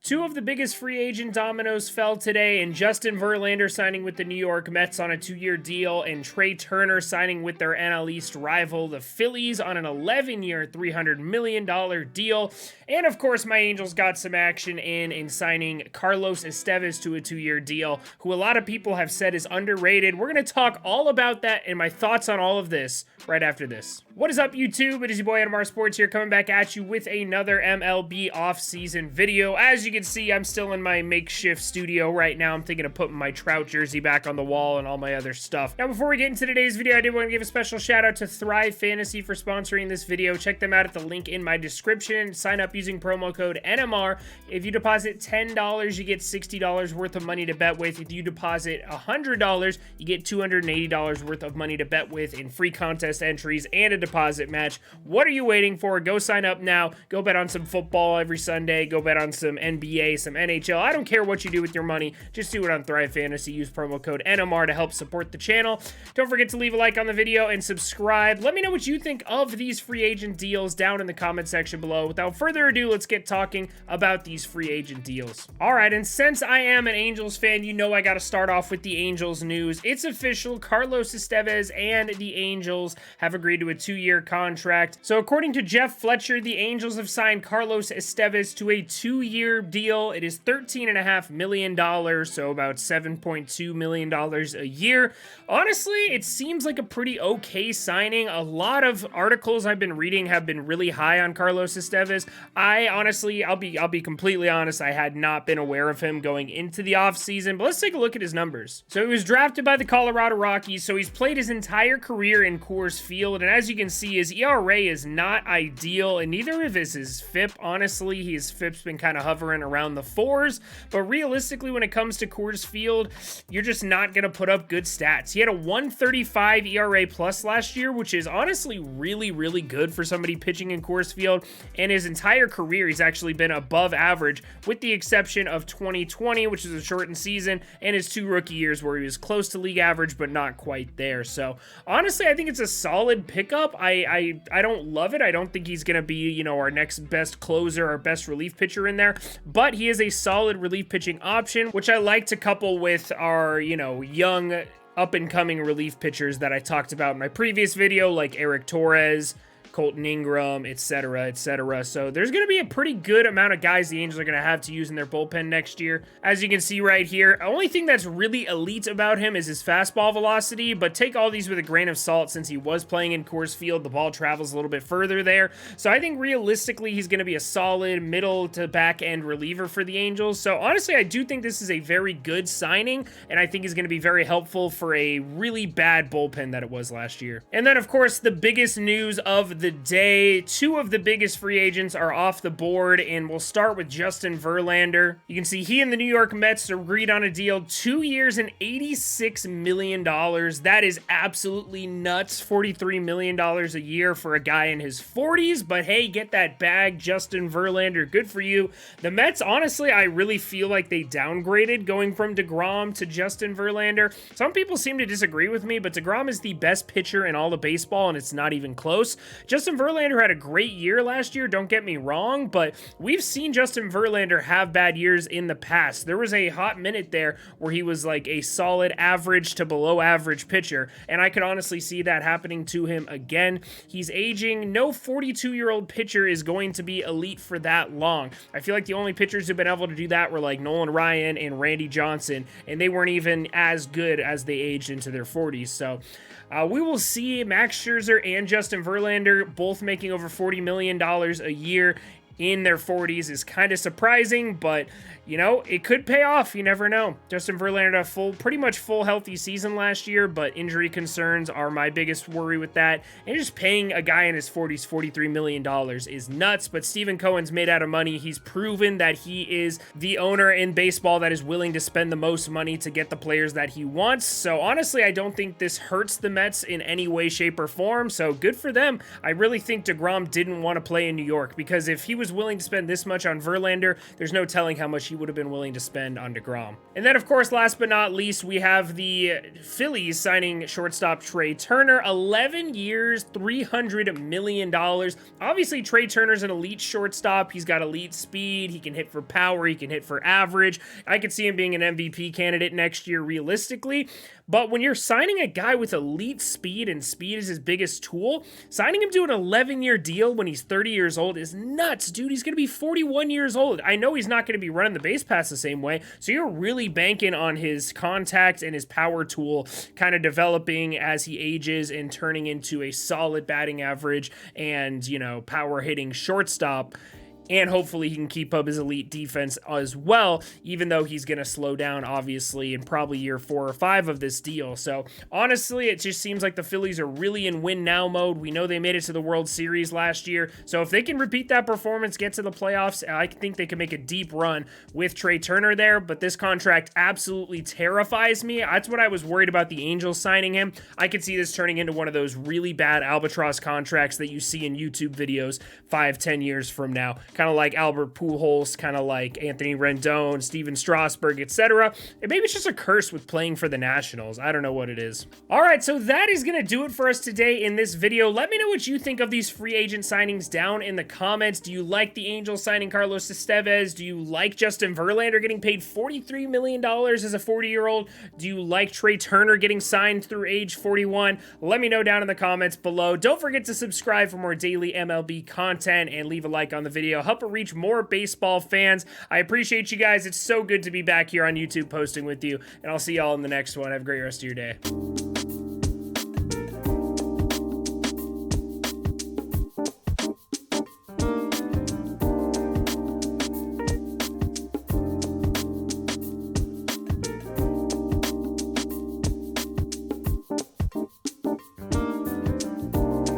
Two of the biggest free agent dominoes fell today, and Justin Verlander signing with the New York Mets on a 2-year deal, and Trea Turner signing with their NL East rival, the Phillies, on an 11-year, $300 million deal. And of course, my Angels got some action in signing Carlos Estevez to a 2-year deal, who a lot of people have said is underrated. We're going to talk all about that and my thoughts on all of this right after this. What is up, YouTube? It is your boy Adamar Sports here, coming back at you with another MLB offseason video. As you can see, I'm still in my makeshift studio right now. I'm thinking of putting my Trout jersey back on the wall and all my other stuff. Now, before we get into today's video, I did want to give a special shout out to Thrive Fantasy for sponsoring this video. Check them out at the link in my description. Sign up using promo code NMR. If you deposit $10, you get $60 worth of money to bet with. If you deposit $100, you get $280 worth of money to bet with in free contest entries and a deposit match. What are you waiting for? Go sign up now. Go bet on some football every Sunday. Go bet on some NBA, some NHL. I don't care what you do with your money. Just do it on Thrive Fantasy. Use promo code NMR to help support the channel. Don't forget to leave a like on the video and subscribe. Let me know what you think of these free agent deals down in the comment section below. Without further ado, let's get talking about these free agent deals. All right, and since I am an Angels fan, you know I got to start off with the Angels news. It's official. Carlos Estevez and the Angels have agreed to a 2-year contract. So according to Jeff Fletcher, the Angels have signed Carlos Estevez to a 2-year deal. It is $13.5 million, so about $7.2 million a year. Honestly, it seems like a pretty okay signing. A lot of articles I've been reading have been really high on Carlos Estevez. I'll be completely honest, I had not been aware of him going into the offseason, but let's take a look at his numbers. So he was drafted by the Colorado Rockies, so he's played his entire career in Coors Field, and as you can see, his ERA is not ideal, and neither of his FIP. Honestly, his FIP's been kind of hovering around the 4s, but realistically, when it comes to Coors Field, you're just not going to put up good stats. He had a 135 ERA plus last year, which is honestly really, really good for somebody pitching in Coors Field, and his entire career, he's actually been above average, with the exception of 2020, which is a shortened season, and his 2 rookie years where he was close to league average, but not quite there. So honestly, I think it's a solid pickup. I don't love it. I don't think he's going to be, you know, our next best closer, our best relief pitcher in there, but he is a solid relief pitching option, which I like to couple with our, you know, young up-and-coming relief pitchers that I talked about in my previous video, like Eric Torres, Colton Ingram, etc., etc. So there's going to be a pretty good amount of guys the Angels are going to have to use in their bullpen next year. As you can see right here, the only thing that's really elite about him is his fastball velocity, but take all these with a grain of salt since he was playing in Coors Field. The ball travels a little bit further there. So I think realistically, he's going to be a solid middle to back end reliever for the Angels. So honestly, I do think this is a very good signing, and I think he's going to be very helpful for a really bad bullpen that it was last year. And then, of course, the biggest news of the day, 2 of the biggest free agents are off the board, and we'll start with Justin Verlander. You can see he and the New York Mets agreed on a deal, 2 years and $86 million. That is absolutely nuts. $43 million a year for a guy in his 40s, but hey, get that bag, Justin Verlander. Good for you. The Mets, honestly, I really feel like they downgraded going from DeGrom to Justin Verlander. Some people seem to disagree with me, but DeGrom is the best pitcher in all of baseball, and it's not even close. Justin Verlander had a great year last year, don't get me wrong, but we've seen Justin Verlander have bad years in the past. There was a hot minute there where he was like a solid average to below average pitcher, and I could honestly see that happening to him again. He's aging. No 42-year-old pitcher is going to be elite for that long. I feel like the only pitchers who've been able to do that were like Nolan Ryan and Randy Johnson, and they weren't even as good as they aged into their 40s. So we will see Max Scherzer and Justin Verlander both making over $40 million a year in their 40s is kind of surprising, but you know, it could pay off. You never know. Justin Verlander had a pretty much full healthy season last year, but injury concerns are my biggest worry with that. And just paying a guy in his 40s $43 million is nuts, but Stephen Cohen's made out of money. He's proven that he is the owner in baseball that is willing to spend the most money to get the players that he wants. So honestly, I don't think this hurts the Mets in any way, shape, or form, so good for them. I really think DeGrom didn't want to play in New York, because if he was was willing to spend this much on Verlander, there's no telling how much he would have been willing to spend on DeGrom. And then, of course, last but not least, we have the Phillies signing shortstop Trea Turner. 11 years, $300 million. Obviously, Trea Turner's an elite shortstop. He's got elite speed. He can hit for power. He can hit for average. I could see him being an MVP candidate next year, realistically. But when you're signing a guy with elite speed, and speed is his biggest tool, signing him to an 11-year deal when he's 30 years old is nuts, dude. He's going to be 41 years old. I know he's not going to be running the base pass the same way, so you're really banking on his contact and his power tool kind of developing as he ages and turning into a solid batting average and, you know, power hitting shortstop. And hopefully he can keep up his elite defense as well, even though he's going to slow down, obviously, in probably year 4 or 5 of this deal. So, honestly, it just seems like the Phillies are really in win-now mode. We know they made it to the World Series last year. So, if they can repeat that performance, get to the playoffs, I think they can make a deep run with Trea Turner there. But this contract absolutely terrifies me. That's what I was worried about the Angels signing him. I could see this turning into one of those really bad albatross contracts that you see in YouTube videos 5-10 years from now. Kind of like Albert Pujols, kind of like Anthony Rendon, Steven Strasburg, etc. And maybe it's just a curse with playing for the Nationals. I don't know what it is. All right, so that is going to do it for us today in this video. Let me know what you think of these free agent signings down in the comments. Do you like the Angels signing Carlos Estevez? Do you like Justin Verlander getting paid $43 million as a 40-year-old? Do you like Trea Turner getting signed through age 41? Let me know down in the comments below. Don't forget to subscribe for more daily MLB content and leave a like on the video. Help it reach more baseball fans. I appreciate you guys. It's so good to be back here on YouTube posting with you, and I'll see y'all in the next one. Have a great rest of your day.